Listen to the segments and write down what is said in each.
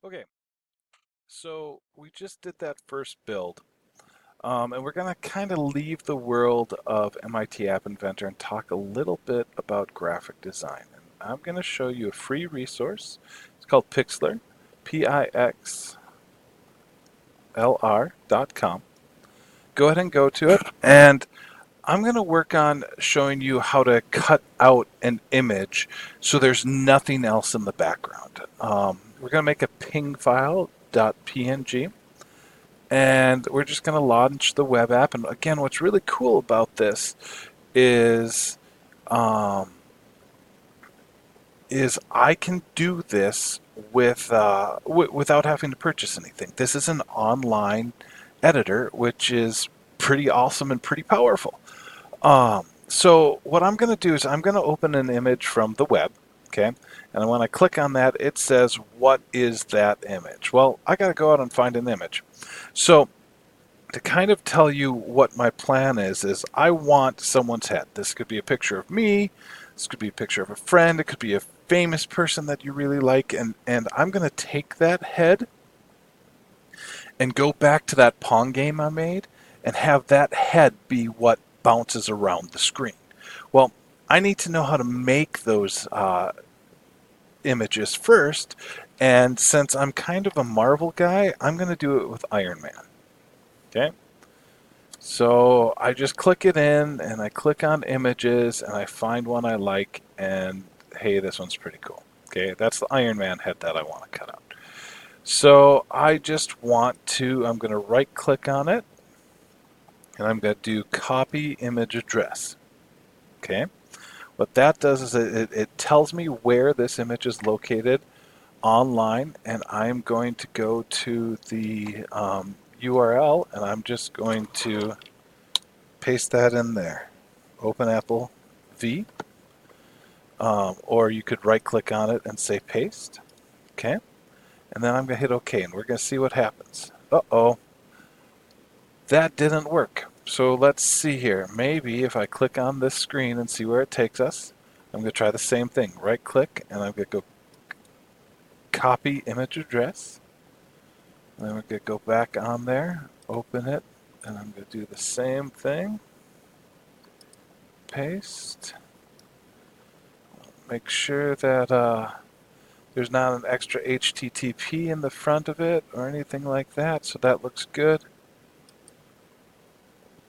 Okay, so we just did that first build, and we're going to kind of leave the world of MIT App Inventor and talk a little bit about graphic design. And I'm going to show you a free resource. It's called Pixlr, pixlr.com. Go ahead and go to it, and I'm going to work on showing you how to cut out an image so there's nothing else in the background. We're going to make a ping file .png, and we're just going to launch the web app. And again, what's really cool about this is um, I can do this without having to purchase anything. This is an online editor, which is pretty awesome and pretty powerful. So what I'm going to do is I'm going to open an image from the web, okay? And when I click on that, it says, what is that image? Well, I got to go out and find an image. So to kind of tell you what my plan is I want someone's head. This could be a picture of me. This could be a picture of a friend. It could be a famous person that you really like. And I'm going to take that head and go back to that Pong game I made and have that head be what bounces around the screen. Well, I need to know how to make those images first. And since I'm kind of a Marvel guy, I'm going to do it with Iron Man. Okay? So I just click it in and I click on images and I find one I like, and hey, this one's pretty cool. Okay, that's the Iron Man head that I want to cut out. So I just want to, I'm going to right click on it and I'm going to do copy image address. Okay, what that does is it tells me where this image is located online, and I'm going to go to the URL and I'm just going to paste that in there. Open Apple V, or you could right click on it and say paste. Okay, and then I'm going to hit OK, and we're going to see what happens. Uh-oh, that didn't work. So let's see here. Maybe if I click on this screen and see where it takes us, I'm going to try the same thing. Right click, and I'm going to go copy image address. And then we're going to go back on there, open it, and I'm going to do the same thing. Paste. Make sure that there's not an extra HTTP in the front of it or anything like that, so that looks good.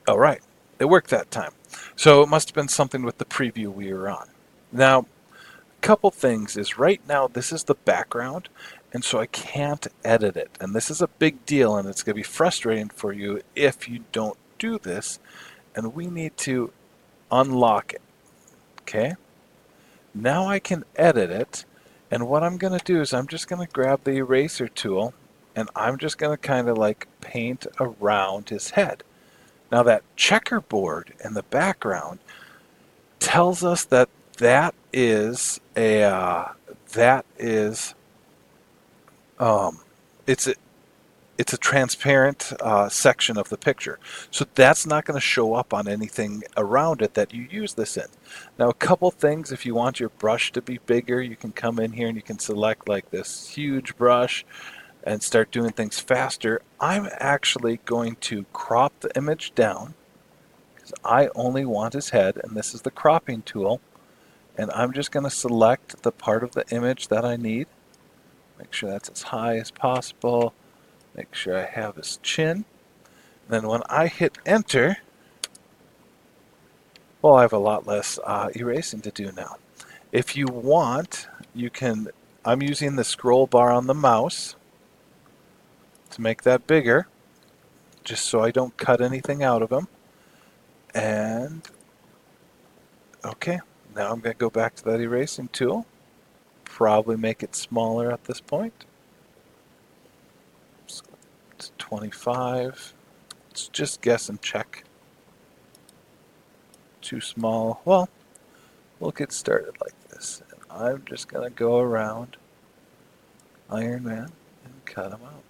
All right, it worked that time. So it must have been something with the preview we were on. Now, a couple things is right now this is the background, and so I can't edit it. And this is a big deal, and it's going to be frustrating for you if you don't do this, and we need to unlock it. Okay? Now I can edit it, and what I'm going to do is I'm just going to grab the eraser tool, and I'm just going to kind of like paint around his head. Now that checkerboard in the background tells us that that is a that is it's a transparent section of the picture. So that's not going to show up on anything around it that you use this in. Now, a couple things, if you want your brush to be bigger, you can come in here and you can select like this huge brush and start doing things faster. I'm actually going to crop the image down because I only want his head, and this is the cropping tool. And I'm just going to select the part of the image that I need. Make sure that's as high as possible. Make sure I have his chin. Then when I hit enter, well, I have a lot less erasing to do now. If you want, you can, I'm using the scroll bar on the mouse to make that bigger, just so I don't cut anything out of him. And, okay, now I'm going to go back to that erasing tool. Probably make it smaller at this point. It's 25. Let's just guess and check. Too small. Well, we'll get started like this. And I'm just going to go around Iron Man and cut him out.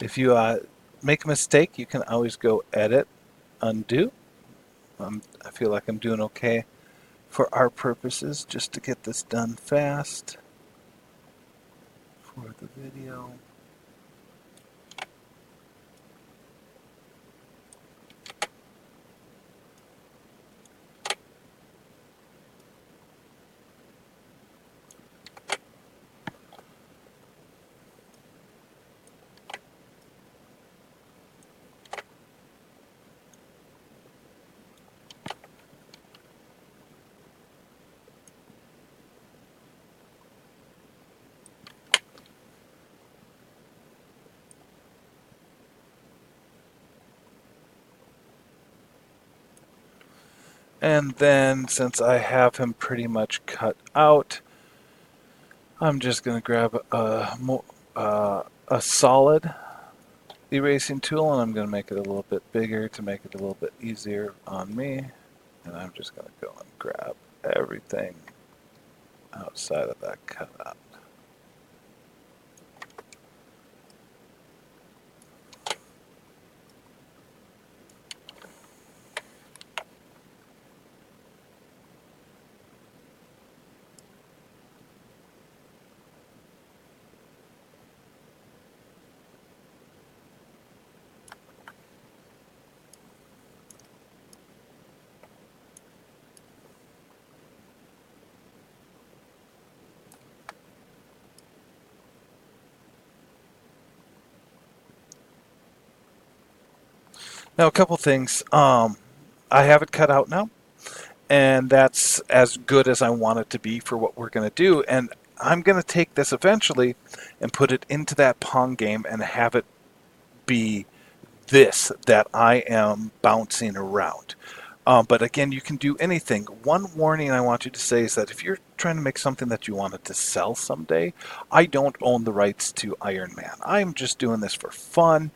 If you make a mistake, you can always go edit, undo. I feel like I'm doing okay for our purposes, just to get this done fast for the video. And then, since I have him pretty much cut out, I'm just going to grab a solid erasing tool, and I'm going to make it a little bit bigger to make it a little bit easier on me. And I'm just going to go and grab everything outside of that cutout. Now, a couple things. I have it cut out now, and that's as good as I want it to be for what we're going to do. And I'm going to take this eventually and put it into that Pong game and have it be this that I am bouncing around. But again, you can do anything. One warning I want you to say is that if you're trying to make something that you wanted to sell someday, I don't own the rights to Iron Man. I'm just doing this for fun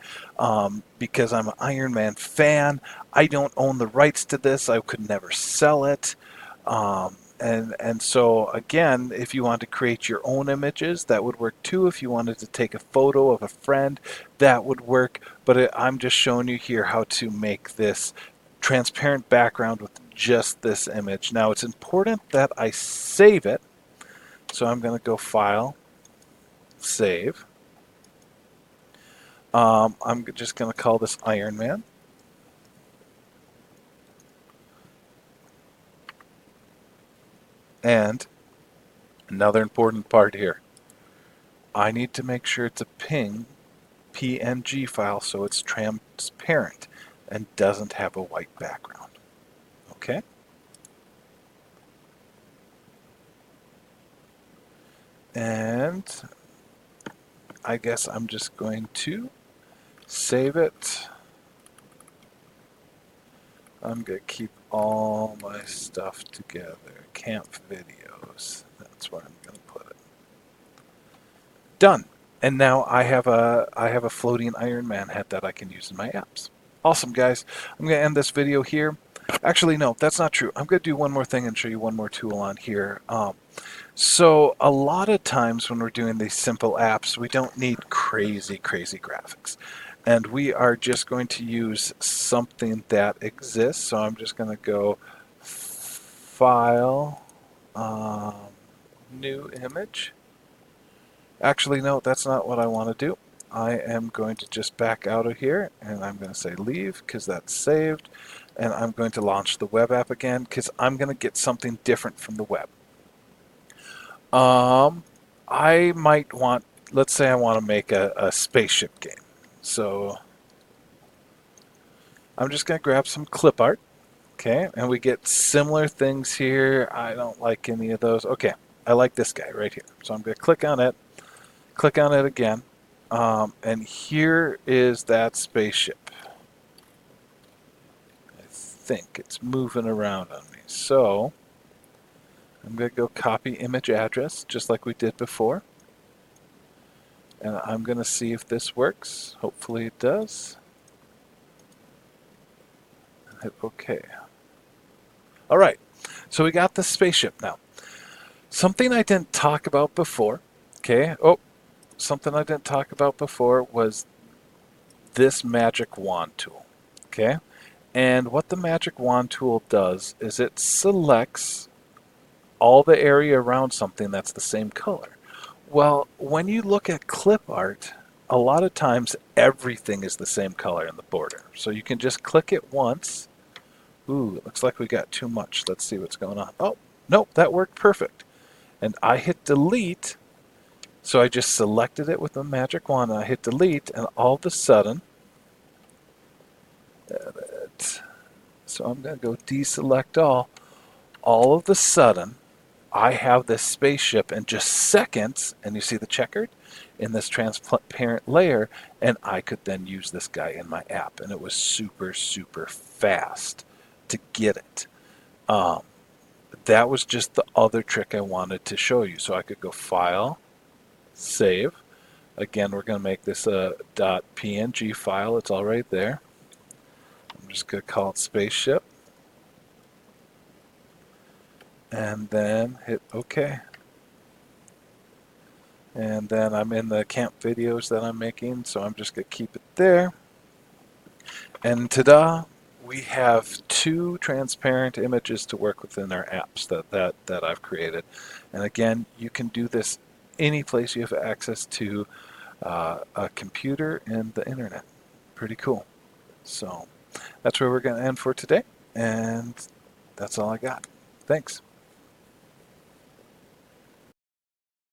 because I'm an Iron Man fan. I don't own the rights to this. I could never sell it. And so again, if you want to create your own images, that would work too. If you wanted to take a photo of a friend, that would work. But I'm just showing you here how to make this transparent background with just this image. Now it's important that I save it. So I'm going to go File, Save. I'm just going to call this Iron Man. And another important part here. I need to make sure it's a PNG file so it's transparent and doesn't have a white background. Okay? And I guess I'm just going to save it. I'm going to keep all my stuff together. Camp videos. That's where I'm going to put it. Done. And now I have a floating Iron Man head that I can use in my apps. Awesome, guys. I'm going to end this video here. Actually, no, that's not true. I'm going to do one more thing and show you one more tool on here. So a lot of times when we're doing these simple apps, we don't need crazy graphics. And we are just going to use something that exists. So I'm just going to go File, New Image. Actually, no, that's not what I want to do. I am going to just back out of here, and I'm going to say leave because that's saved. And I'm going to launch the web app again because I'm going to get something different from the web. I might want, let's say I want to make a spaceship game. So I'm just going to grab some clip art. Okay, and we get similar things here. I don't like any of those. Okay, I like this guy right here. So I'm going to click on it again. And here is that spaceship. I think it's moving around on me. So I'm going to go copy image address, just like we did before. And I'm going to see if this works. Hopefully it does. Hit OK. All right, so we got the spaceship now. Something I didn't talk about before, okay? Oh, something I didn't talk about before was this magic wand tool. Okay? And what the magic wand tool does is it selects all the area around something that's the same color. Well, when you look at clip art, a lot of times everything is the same color in the border. So you can just click it once. Ooh, it looks like we got too much. Let's see what's going on. Oh, nope, that worked perfect. And I hit delete. So I just selected it with the magic wand and I hit delete, and all of a sudden, edit. So I'm going to go deselect all. All of a sudden, I have this spaceship in just seconds, and you see the checkered in this transparent layer, and I could then use this guy in my app, and it was super, super fast to get it. That was just the other trick I wanted to show you. So I could go File, Save. Again, we're going to make this a .png file. It's all right there. I'm just going to call it Spaceship. And then hit OK. And then I'm in the camp videos that I'm making, so I'm just going to keep it there. And ta-da! We have 2 transparent images to work with in our apps that I've created. And again, you can do this any place you have access to a computer and the internet. Pretty cool. So that's where we're going to end for today. And that's all I got. Thanks.